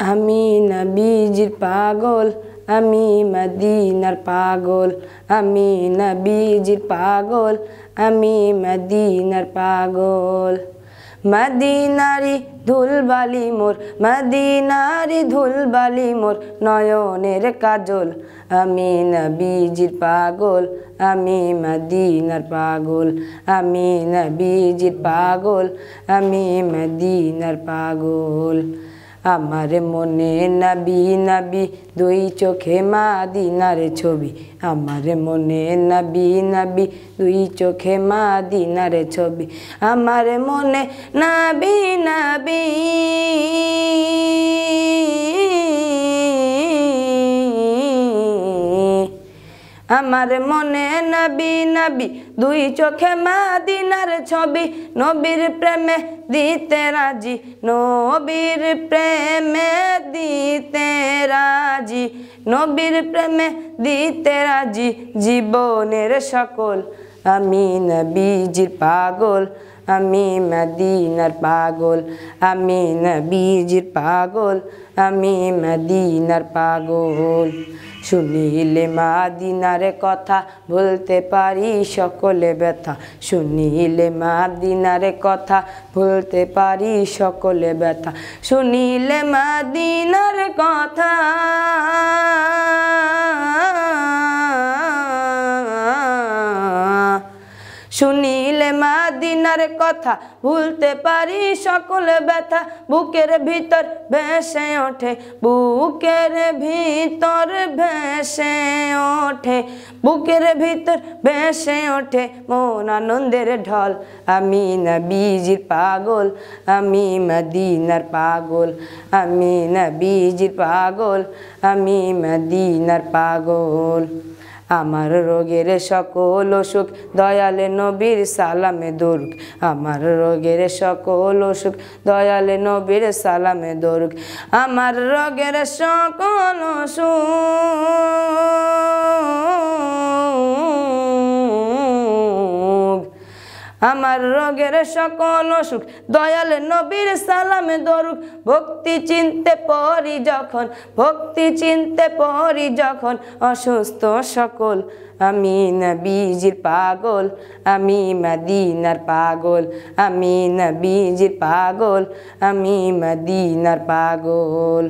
আমি নবীজির পাগল, আমি মদিনার পাগল, আমি নবীজির পাগল, আমি মদিনার পাগল। মদিনারি ধুলবালি মোর, মদিনারি ধুলবালি মোর নয়নের কাজল। আমি নবীজির পাগল, আমি মদিনার পাগল, আমি নবীজির পাগল, আমি মদিনার পাগল। আমার মনে নবী নবী দুই চোখে মদিনার ছবি, আমার মনে নবী নবী দুই চোখে মদিনার ছবি, আমার মনে নবী নবী আমার মনে নবী নবী দুই চোখে মদিনার ছবি। নবীর প্রেমে দিতে রাজি, নবীর প্রেমে দিতে রাজি, নবীর প্রেমে দিতে রাজি জীবনের সকল। আমি নবীজির পাগল, আমি মদিনার পাগল, আমি নবীজির পাগল, আমি মদিনার পাগল। শুনিলে মদিনার কথা ভুলতে পারি সকলে ব্যথা, শুনিলে মদিনার কথা ভুলতে পারি সকলে ব্যথা, শুনিলে মদিনার কথা শুনিলে মদিনার কথা ভুলতে পারি সকল ব্যথা। বুকের ভিতর ভেসে ওঠে, বুকের ভিতর ভেসে ওঠে, বুকের ভিতর ভেসে ওঠে মন আনন্দের ঢল। আমি নবীজির পাগল, আমি মদিনার পাগল, আমি নবীজির পাগল, আমি মদিনার পাগল। আমার রোগের সকল অসুখ দয়ালে নবীর সালামে দরুক, আমার রোগের সকল অসুখ দয়ালে নবীর সালামে দরুক, আমার রোগের সকল অসুখ, আমার রোগের সকল অসুখ দয়ালে নবীর সালামে দরুক। ভক্তি চিনতে পড়ি যখন, ভক্তি চিনতে পড়ি যখন অসুস্থ সকল। আমি নবীজির পাগল, আমি মদিনার পাগল, আমি নবীজির পাগল, আমি মদিনার পাগল।